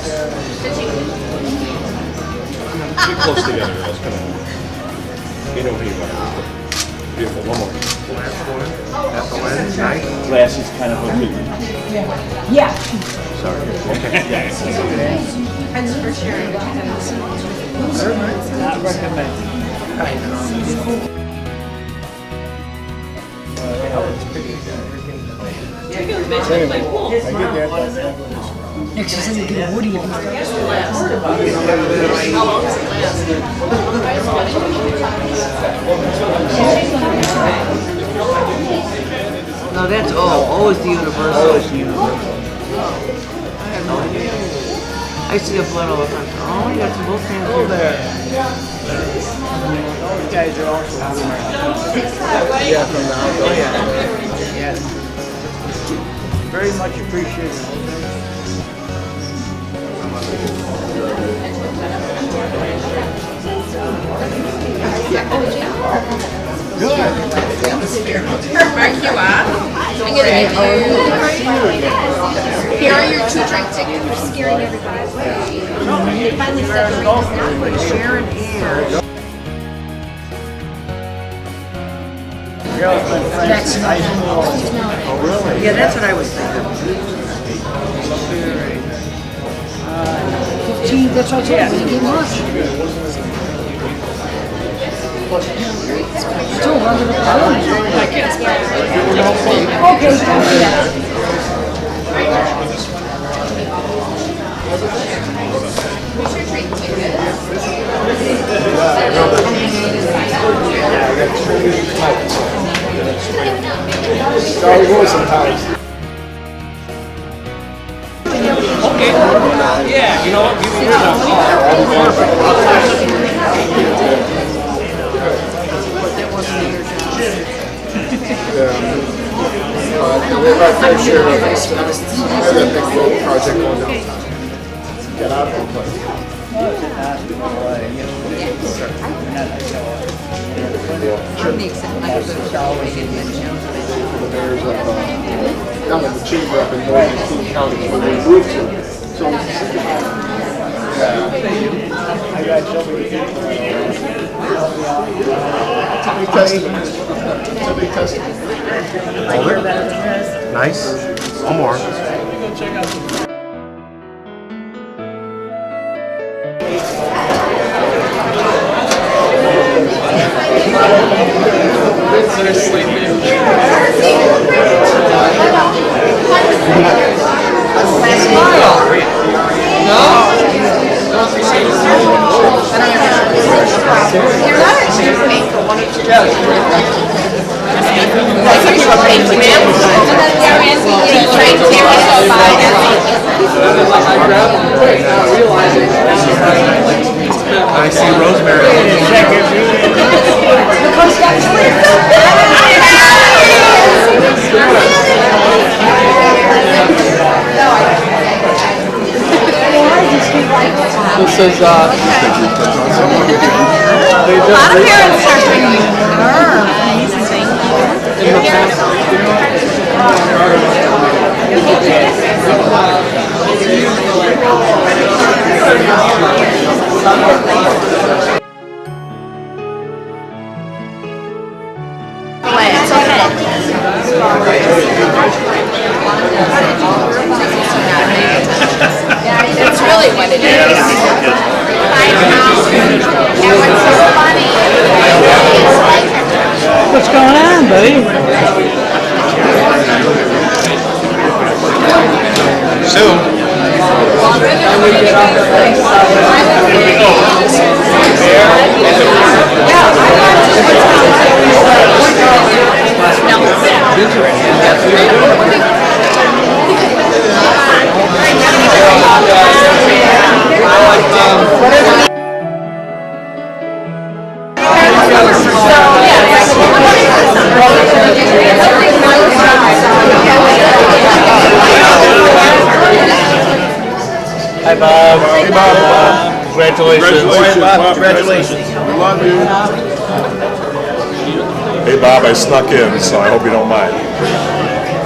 Get close together, girls. Come on. Get over here. Beautiful. One more. That's the lens. Nice. Glass is kind of okay. Yeah. Sorry. Okay. Yeah. Thanks for sharing. Not recommended. I know. Next, she's going to get a Woody. No, that's O. O is the universal. I used to get blood all the time. Oh, you got some both hands here. Those guys are also Yeah, from the outdoor. yes. Very much appreciated. Mark you up. I'm gonna give you. Here are your 2 drink tickets. We're scaring everybody. They finally said the ring is not going to share an air. That's nice. Oh, really? Yeah, that's what I was thinking. 15, that's what I told you. We didn't get much. Still under the pound. Okay, Sorry, boy, sometimes. Okay. Yeah, you know what? Give me your We're about fair share of this. We have that big road project going downtown. Get out of the place. Down at the chamber up in Northern County where they moved to. So, it's a big testament. It's a big testament. Nice. One more. You're not a cheap maker. One of your I see rosemary. This is A lot of parents are bringing her. It's okay. It's really what it is. And what's so funny? What's going on, buddy? Soon. Hi, Bob. Hey, Bob. Congratulations. Congratulations. We love you. Hey, Bob, I snuck in, so I hope you don't mind.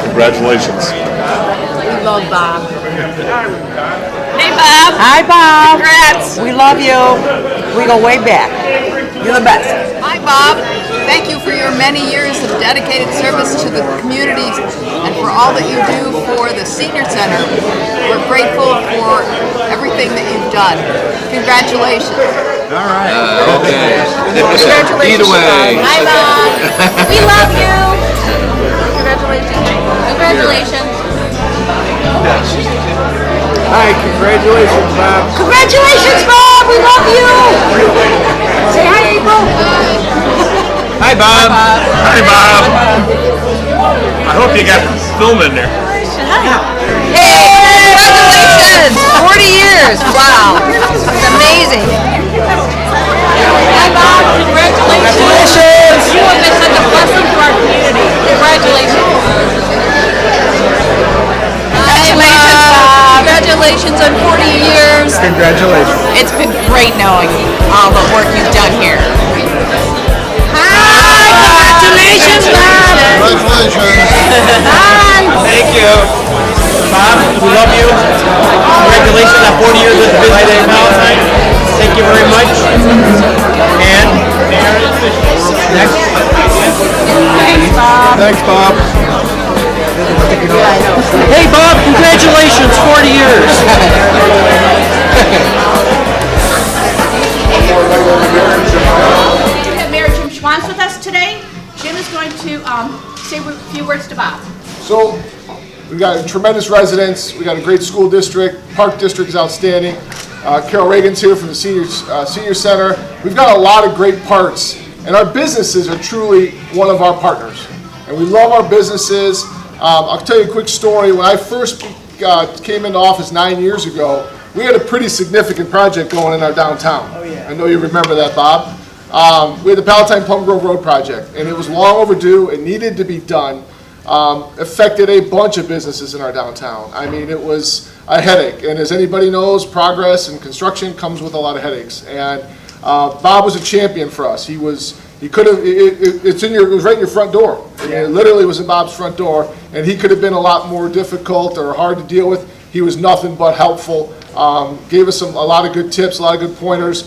Congratulations. We love Bob. Hey, Bob. Hi, Bob. Congrats. We love you. We go way back. You're the best. Hi, Bob. Thank you for your many years of dedicated service to the communities and for all that you do for the Senior Center. We're grateful for everything that you've done. Congratulations. All right. Okay. Congratulations. Either way. Hi, Bob. We love you. Congratulations. Congratulations. Hi, congratulations, Bob. Congratulations, Bob. We love you. Say hi, April. Hi, Bob. Hi, Bob. I hope you got film in there. Hey, congratulations! 40 years. Wow. It's amazing. Hi, Bob. Congratulations. You have been such a blessing to our community. Congratulations. Congratulations, Bob. Congratulations on 40 years. Congratulations. It's been great knowing all the work you've done here. Congratulations, Bob. Thank you. Bob, we love you. Congratulations on 40 years with the Village Day Valentine. Thank you very much. And next. Thanks, Bob. Hey, Bob, congratulations, 40 years. We have Mayor Jim Schwantz with us today. Jim is going to say a few words to Bob. So, we've got tremendous residents. We got a great school district. Park district is outstanding. Carol Reagan's here from the senior center. We've got a lot of great parts, and our businesses are truly one of our partners. And we love our businesses. I'll tell you a quick story. When I first came into office 9 years ago, we had a pretty significant project going in our downtown. Oh, yeah. I know you remember that, Bob. We had the Palatine Plum Grove Road project, and it was long overdue. It needed to be done. Affected a bunch of businesses in our downtown. I mean, it was a headache. And as anybody knows, progress and construction comes with a lot of headaches. And Bob was a champion for us. He could have. It was right in your front door. Yeah. It literally was in Bob's front door, and he could have been a lot more difficult or hard to deal with. He was nothing but helpful. Gave us a lot of good tips, a lot of good pointers.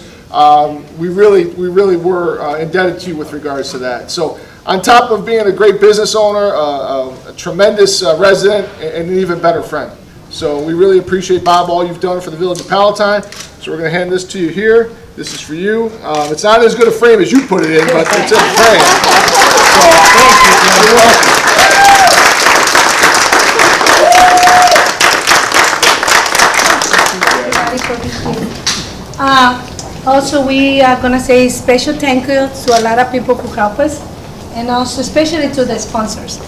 We really were indebted to you with regards to that. So, on top of being a great business owner, a tremendous resident, and an even better friend. So we really appreciate, Bob, all you've done for the Village of Palatine. So we're going to hand this to you here. This is for you. It's not as good a frame as you put it in, but it's in a frame. So thank you. You're welcome. Also, we are going to say special thank you to a lot of people who help us, and also especially to the sponsors.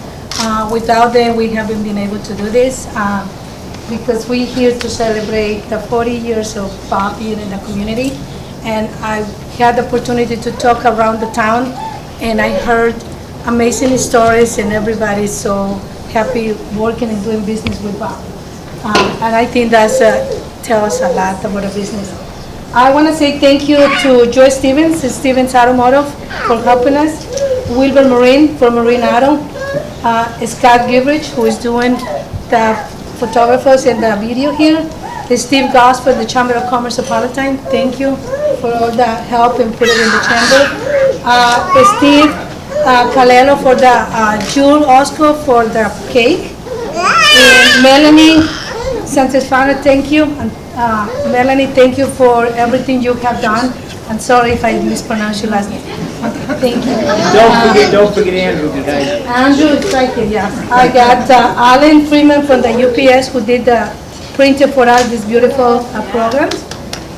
Without them, we haven't been able to do this because we're here to celebrate the 40 years of Bob here in the community. And I had the opportunity to talk around the town, and I heard amazing stories, and everybody's so happy working and doing business with Bob. And I think that tells a lot about the business. I want to say thank you to Joy Stevens, Stevens Automotive, for helping us, Wilbur Marine for Marine Auto, Scott Gibrich, who is doing the photographers and the video here, Steve Goss for the Chamber of Commerce of Palatine, thank you for all the help and put it in the chamber. Steve Calello for the Jewel Osco for the cake, and Melanie Santestefano, thank you. And, Melanie, thank you for everything you have done. I'm sorry if I mispronounced your last name. Okay, thank you. Don't forget Andrew, guys. Andrew is right here, yeah. I got Alan Freeman from the UPS who did the printer for us, these beautiful programs.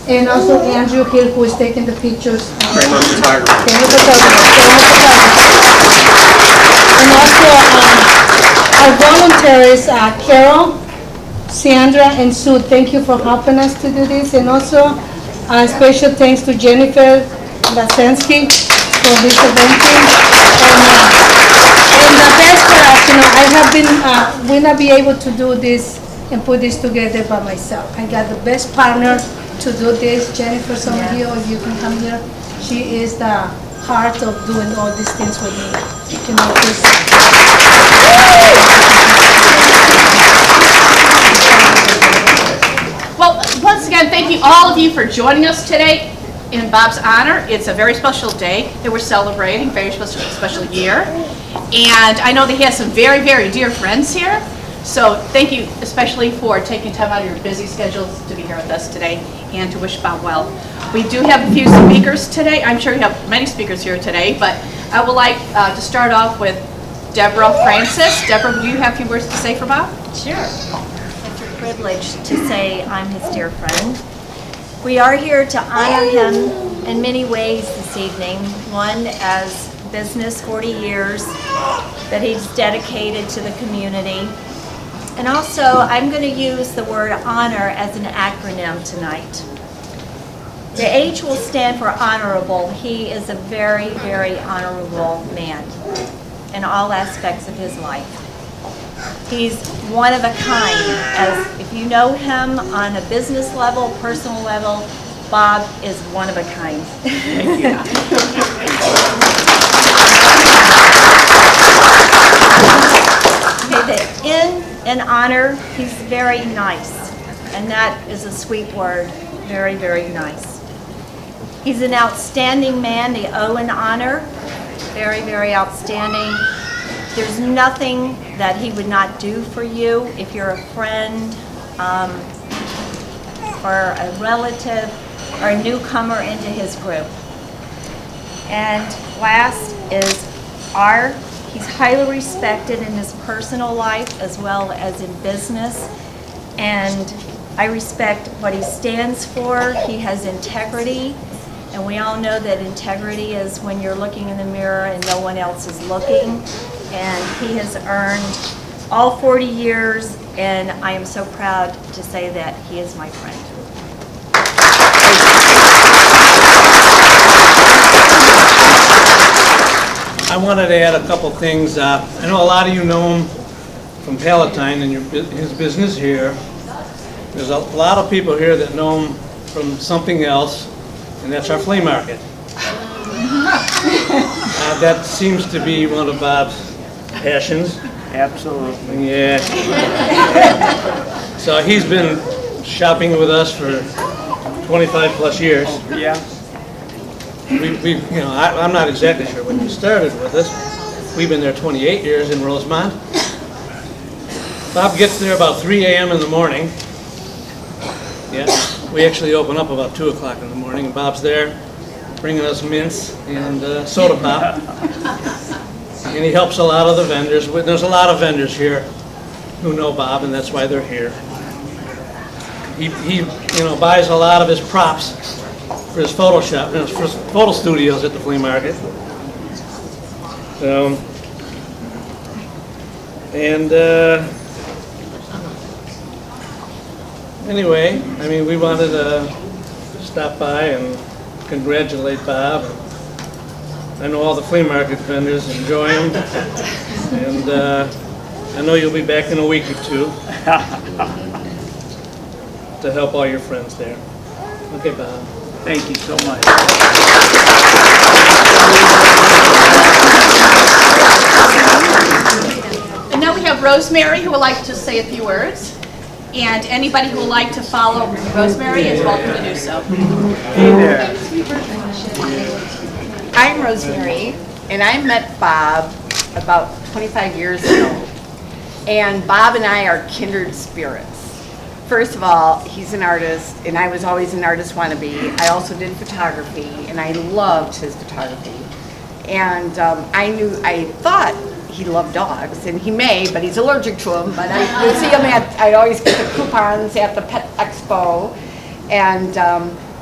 And also Andrew Hill who is taking the pictures. Kramer Photography. And also our volunteers, Carol, Sandra, and Sue, thank you for helping us to do this. And also special thanks to Jennifer Lasensky for this eventing. And the best for us, I have been, will not be able to do this and put this together by myself. I got the best partner to do this. Jennifer, some of you, if you can come here, she is the heart of doing all these things with me. Well, you for joining us today in Bob's honor. It's a very special day that we're celebrating, very special year. And I know that he has some very, very dear friends here. So thank you especially for taking time out of your busy schedules to be here with us today and to wish Bob well. We do have a few speakers today. I'm sure you have many speakers here today, but I would like to start off with Deborah Francis. Deborah, do you have a few words to say for Bob? Sure. It's a privilege to say I'm his dear friend. We are here to honor him in many ways this evening. One, as business 40 years that he's dedicated to the community. And also, I'm going to use the word honor as an acronym tonight. The H will stand for honorable. He is a very, very honorable man in all aspects of his life. He's one of a kind. As if you know him on a business level, personal level, Bob is one of a kind. Thank you. Okay, the N in honor, he's very nice. And that is a sweet word. Very, very nice. He's an outstanding man, the O in honor. Very, very outstanding. There's nothing that he would not do for you if you're a friend or a relative or a newcomer into his group. And last is R. He's highly respected in his personal life as well as in business. And I respect what he stands for. He has integrity. And we all know that integrity is when you're looking in the mirror and no one else is looking. And he has earned all 40 years, and I am so proud to say that he is my friend. I wanted to add a couple things. I know a lot of you know him from Palatine and his business here. There's a lot of people here that know him from something else, and that's our flea market. That seems to be one of Bob's passions. Absolutely. Yeah. So he's been shopping with us for 25 plus years. Yeah. I'm not exactly sure when you started with us. We've been there 28 years in Rosemont. Bob gets there about 3 a.m. in the morning. Yeah, we actually open up about 2 o'clock in the morning, and Bob's there bringing us mints and soda pop. And he helps a lot of the vendors. There's a lot of vendors here who know Bob, and that's why they're here. He buys a lot of his props for his photo shop, for his photo studios at the flea market. Anyway, we wanted to stop by and congratulate Bob. I know all the flea market vendors enjoy him, and I know you'll be back in a week or two to help all your friends there. Okay, Bob. Thank you so much. And now we have Rosemary, who would like to say a few words. And anybody who would like to follow Rosemary is welcome to do so. Hey there. I'm Rosemary, and I met Bob about 25 years ago. And Bob and I are kindred spirits. First of all, he's an artist, and I was always an artist wannabe. I also did photography, and I loved his photography. And I thought he loved dogs, and he may, but he's allergic to them. But I would see him I'd always get the coupons at the Pet Expo, and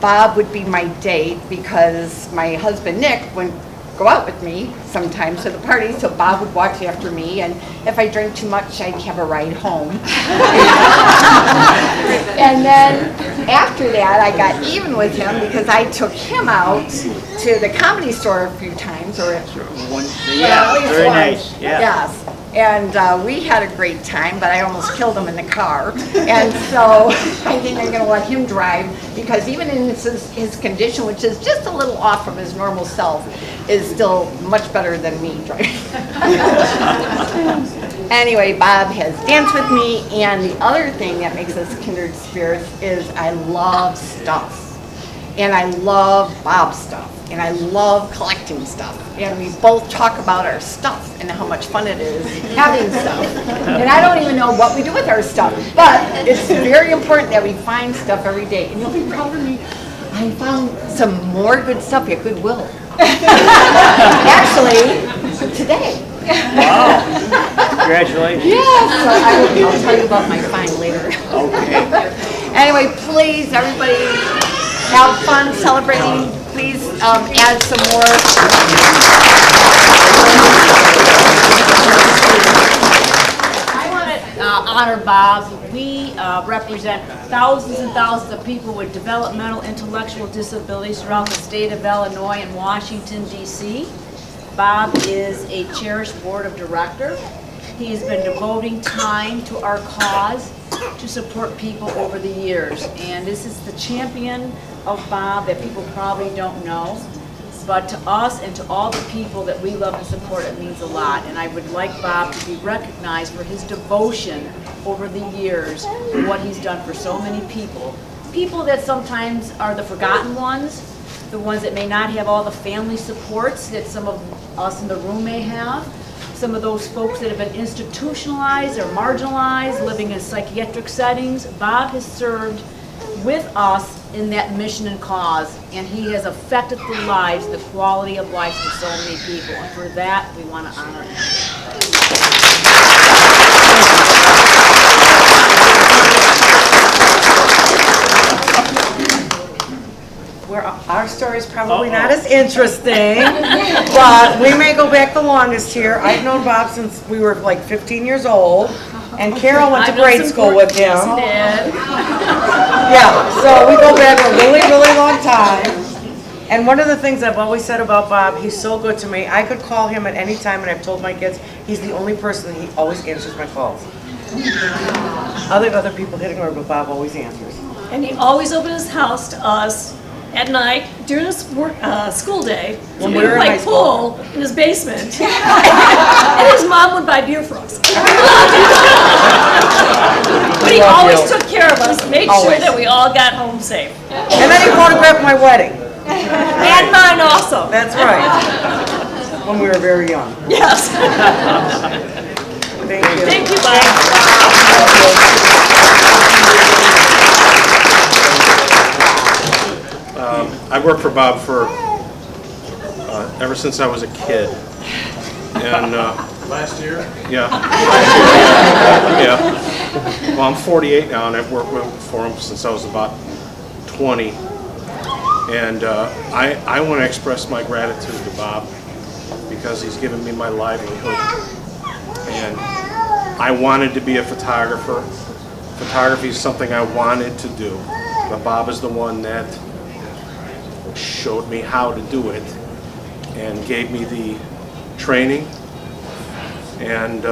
Bob would be my date because my husband Nick wouldn't go out with me sometimes to the party, so Bob would watch after me, and if I drank too much, I'd have a ride home. And then after that, I got even with him because I took him out to the Comedy Store a few times, or at least Very once. nice. Yeah. Yes. And we had a great time, but I almost killed him in the car. And so I think I'm going to let him drive, because even in his condition, which is just a little off from his normal self, is still much better than me driving. Anyway, Bob has danced with me, and the other thing that makes us kindred spirits is I love stuff. And I love Bob's stuff, and I love collecting stuff. And we both talk about our stuff and how much fun it is having stuff. And I don't even know what we do with our stuff, but it's very important that we find stuff every day. And you'll be proud of me. I found some more good stuff at Goodwill. Actually, today. Wow. Congratulations. Yes. So I'll tell you about my find later. Okay. Anyway, please, everybody, have fun celebrating. Please add some more. I want to honor Bob. We represent thousands and thousands of people with developmental intellectual disabilities throughout the state of Illinois and Washington, D.C. Bob is a cherished board of director. He has been devoting time to our cause to support people over the years. And this is the champion of Bob that people probably don't know. But to us and to all the people that we love and support, it means a lot. And I would like Bob to be recognized for his devotion over the years, for what he's done for so many people. People that sometimes are the forgotten ones, the ones that may not have all the family supports that some of us in the room may have. Some of those folks that have been institutionalized or marginalized, living in psychiatric settings. Bob has served with us in that mission and cause, and he has affected the lives, the quality of life for so many people. And for that, we want to honor him. Our story is probably not as interesting, but we may go back the longest here. I've known Bob since we were like 15 years old, and Carol went to grade school with him. Yeah, so we go back a really, really long time. And one of the things I've always said about Bob, he's so good to me. I could call him at any time, and I've told my kids, he's the only person, he always answers my calls. Other people hit him, but Bob always answers. And he always opened his house to us at night during his school day. When we we were would in high play school. pool in his basement. And his mom would buy beer for us. But he always took care of us, made sure Always. that we all got home safe. And then he photographed my wedding. And mine also. That's right. When we were very young. Yes. Thank you. Thank you, Bob. I worked for Bob for ever since I was a kid, and Last year? yeah, yeah. Well, I'm 48 now, and I've worked for him since I was about 20. And I want to express my gratitude to Bob because he's given me my livelihood. And I wanted to be a photographer. Photography is something I wanted to do, but Bob is the one that showed me how to do it and gave me the training and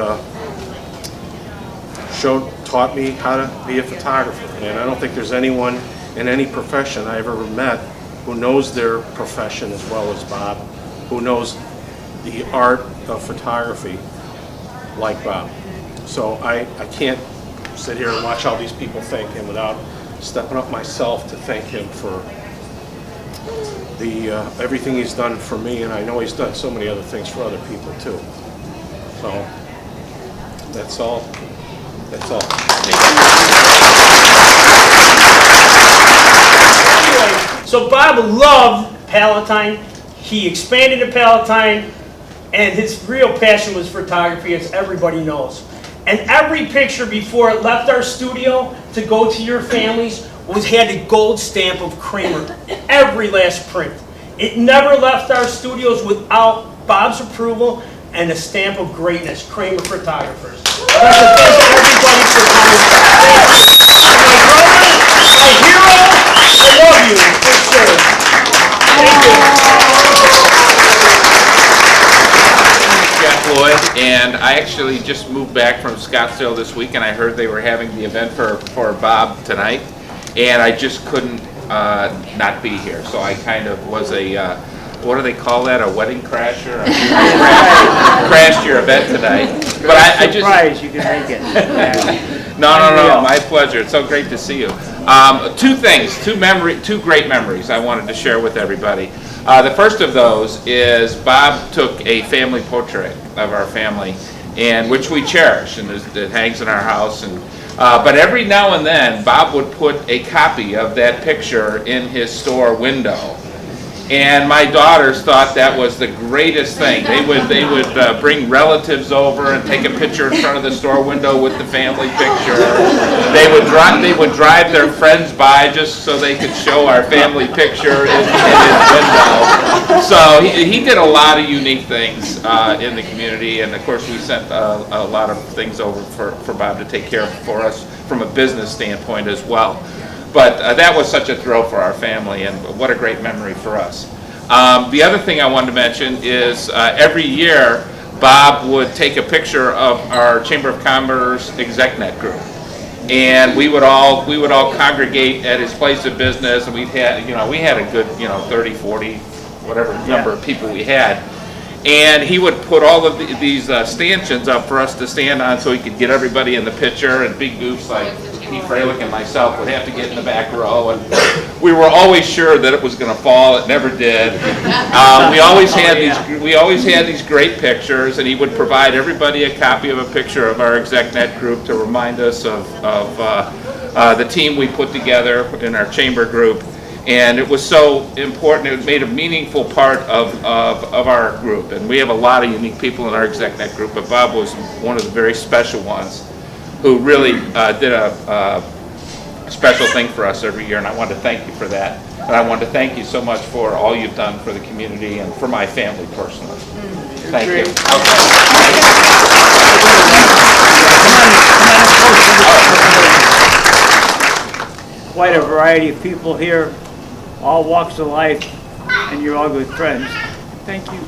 taught me how to be a photographer. And I don't think there's anyone in any profession I ever met who knows their profession as well as Bob, who knows the art of photography like Bob. So I can't sit here and watch all these people thank him without stepping up myself to thank him for the everything he's done for me, and I know he's done so many other things for other people too. So that's all. That's all. So Bob loved Palatine. He expanded to Palatine, and his real passion was photography, as everybody knows. And every picture before it left our studio to go to your families had a gold stamp of Kramer. Every last print. It never left our studios without Bob's approval and a stamp of greatness, Kramer Photographers. I'd like to thank everybody for coming. My brother, my hero, I love you, for sure. Thank you. Jeff Lloyd, and I actually just moved back from Scottsdale this week, and I heard they were having the event for Bob tonight, and I just couldn't not be here. So I kind of was a, what do they call that, a wedding crasher? Crashed your event tonight. But I just... Surprised you can make it. No, my pleasure. It's so great to see you. Two things, two great memories I wanted to share with everybody. The first of those is Bob took a family portrait of our family, and which we cherish, and it hangs in our house. And but every now and then, Bob would put a copy of that picture in his store window. And my daughters thought that was the greatest thing. They would bring relatives over and take a picture in front of the store window with the family picture. They would drive their friends by just so they could show our family picture in his window. So he did a lot of unique things in the community, and of course we sent a lot of things over for Bob to take care of for us from a business standpoint as well. But that was such a thrill for our family, and what a great memory for us. The other thing I wanted to mention is every year Bob would take a picture of our Chamber of Commerce ExecNet group, and we would all congregate at his place of business, and we had a good 30, 40, whatever number of people we had. And he would put all of these stanchions up for us to stand on so he could get everybody in the picture, and big goofs like Keith Freilich and myself would have to get in the back row, and we were always sure that it was going to fall. It never did. We always had these great pictures, and he would provide everybody a copy of a picture of our ExecNet group to remind us of the team we put together in our chamber group. And it was so important. It made a meaningful part of our group. And we have a lot of unique people in our ExecNet group, but Bob was one of the very special ones who really did a special thing for us every year. And I wanted to thank you for that. And I wanted to thank you so much for all you've done for the community and for my family personally. Thank you. Quite a variety of people here, all walks of life, and you're all good friends. Thank you.